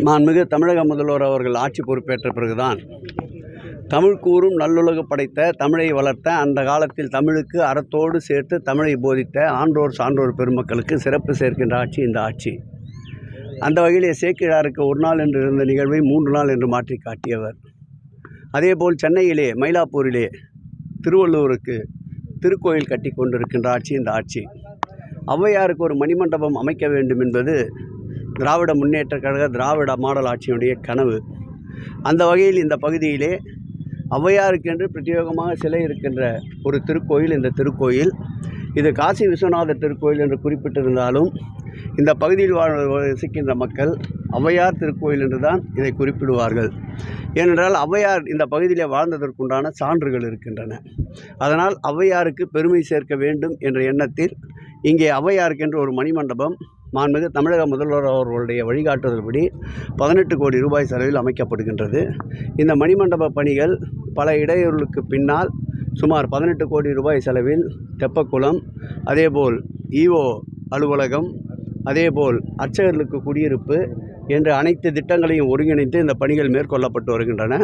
மாண்புமிகு தமிழக முதல்வர் அவர்கள் ஆட்சி பொறுப்பேற்ற பிறகுதான் தமிழ் கூறும் நல்லுலகு படைத்த தமிழை வளர்த்த அந்த காலத்தில் தமிழுக்கு அறத்தோடு சேர்த்து தமிழை போதித்த ஆன்றோர் சான்றோர் பெருமக்களுக்கு சிறப்பு சேர்க்கின்ற ஆட்சி இந்த ஆட்சி. அந்த வகையிலே சேக்கிழாருக்கு ஒரு நாள் என்று இருந்த நிகழ்வை 3 நாள் என்று மாற்றி காட்டியவர். அதேபோல் சென்னையிலே மயிலாப்பூரிலே திருவள்ளுவருக்கு திருக்கோயில் கட்டி கொண்டிருக்கின்ற ஆட்சி இந்த ஆட்சி. ஔவையாருக்கு ஒரு மணிமண்டபம் அமைக்க வேண்டும் என்பது திராவிட முன்னேற்றக் கழக திராவிட மாடல் ஆட்சியினுடைய கனவு. அந்த வகையில் இந்த பகுதியிலே ஔவையாருக்கென்று பிரத்யேகமாக சிலை இருக்கின்ற ஒரு திருக்கோயில் இந்த திருக்கோயில். இது காசி விஸ்வநாதர் திருக்கோயில் என்று குறிப்பிட்டிருந்தாலும் இந்த பகுதியில் வசிக்கின்ற மக்கள் ஔவையார் திருக்கோயில் என்று தான் இதை குறிப்பிடுவார்கள். ஏனென்றால் ஔவையார் இந்த பகுதியிலே வாழ்ந்ததற்குண்டான சான்றுகள் இருக்கின்றன. அதனால் ஔவையாருக்கு பெருமை சேர்க்க வேண்டும் என்ற எண்ணத்தில் இங்கே ஔவையாருக்கென்று ஒரு மணிமண்டபம் மாண்புமிகு தமிழக முதல்வர் அவர்களுடைய வழிகாட்டுதல்படி 18 கோடி ரூபாய் செலவில் அமைக்கப்படுகின்றது. இந்த மணிமண்டப பணிகள் பல இடையூறுகளுக்கு பின்னால் சுமார் 18 கோடி ரூபாய் செலவில் தெப்பக்குளம், அதேபோல் ஈஓ அலுவலகம், அதேபோல் அர்ச்சகர்களுக்கு குடியிருப்பு என்ற அனைத்து திட்டங்களையும் ஒருங்கிணைத்து இந்த பணிகள் மேற்கொள்ளப்பட்டு வருகின்றன.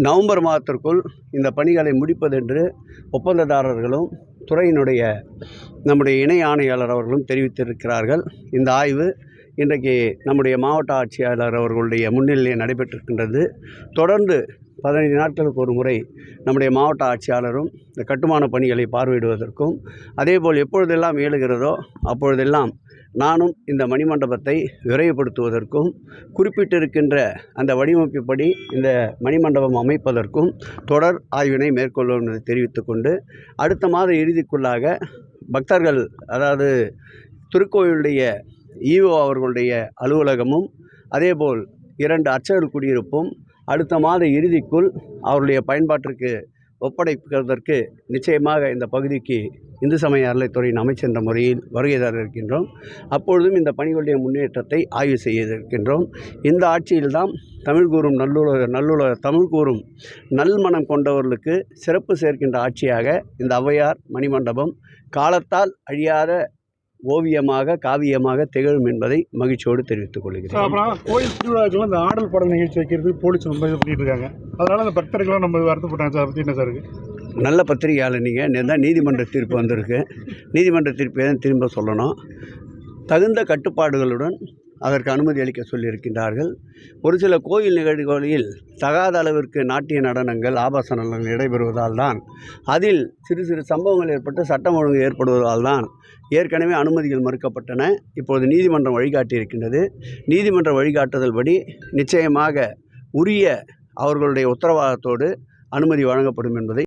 நவம்பர் மாதத்திற்குள் இந்த பணிகளை முடிப்பதென்று ஒப்பந்ததாரர்களும் துறையினுடைய நம்முடைய இணை ஆணையாளர் அவர்களும் தெரிவித்திருக்கிறார்கள். இந்த ஆய்வு இன்றைக்கு நம்முடைய மாவட்ட ஆட்சியாளர் அவர்களுடைய முன்னிலையில் நடைபெற்றிருக்கின்றது. தொடர்ந்து 15 நாட்களுக்கு ஒரு முறை நம்முடைய மாவட்ட ஆட்சியாளரும் இந்த கட்டுமான பணிகளை பார்வையிடுவதற்கும், அதேபோல் எப்பொழுதெல்லாம் இயலுகிறதோ அப்பொழுதெல்லாம் நானும் இந்த மணிமண்டபத்தை விரைவுபடுத்துவதற்கும் குறிப்பிட்டிருக்கின்ற அந்த வடிவமைப்புப்படி இந்த மணிமண்டபம் அமைப்பதற்கும் தொடர் ஆய்வினை மேற்கொள்ளும் என்பதை தெரிவித்துக்கொண்டு, அடுத்த மாத இறுதிக்குள்ளாக பக்தர்கள், அதாவது திருக்கோயிலுடைய ஈஓ அவர்களுடைய அலுவலகமும் அதேபோல் 2 அர்ச்சகர் குடியிருப்பும் அடுத்த மாத இறுதிக்குள் அவருடைய பயன்பாட்டிற்கு ஒப்படைப்பதற்கு நிச்சயமாக இந்த பகுதிக்கு இந்து சமய அறநிலையத்துறையின் அமைச்சர் என்ற முறையில் வருகை தர இருக்கின்றோம். அப்பொழுதும் இந்த பணிகளுடைய முன்னேற்றத்தை ஆய்வு செய்ய இருக்கின்றோம். இந்த ஆட்சியில்தான் தமிழ் கூறும் நல்மனம் கொண்டவர்களுக்கு சிறப்பு சேர்க்கின்ற ஆட்சியாக இந்த ஔவையார் மணிமண்டபம் காலத்தால் அழியாத ஓவியமாக காவியமாக திகழும் என்பதை மகிழ்ச்சியோடு தெரிவித்துக் கொள்கிறேன். அப்புறம் கோயில் திருவிழாக்கள் இந்த ஆடல் படம் நிகழ்ச்சி வைக்கிறது போலீஸ் ரொம்ப இது பண்ணிட்டு இருக்காங்க. அதனால அந்த பக்தர்கள்லாம் நம்ம வருத்தப்பட்டாங்க சார். பற்றி என்ன சார் இருக்குது? நல்ல பத்திரிகையாளர் நீங்கள் தான் நீதிமன்ற தீர்ப்பு வந்திருக்கு. நீதிமன்ற தீர்ப்பை தான் திரும்ப சொல்லணும். தகுந்த கட்டுப்பாடுகளுடன் அதற்கு அனுமதி அளிக்க சொல்லியிருக்கின்றார்கள். ஒரு சில கோயில் நிகழ்வுகளில் தகாத அளவிற்கு நாட்டிய நடனங்கள், ஆபாச நடனங்கள் நடைபெறுவதால் தான், அதில் சிறு சிறு சம்பவங்கள் ஏற்பட்டு சட்டம் ஒழுங்கு ஏற்படுவதால் தான் ஏற்கனவே அனுமதிகள் மறுக்கப்பட்டன. இப்போது நீதிமன்றம் வழிகாட்டி இருக்கின்றது. நீதிமன்ற வழிகாட்டுதல் படி நிச்சயமாக உரிய அவர்களுடைய உத்தரவாதத்தோடு அனுமதி வழங்கப்படும் என்பதை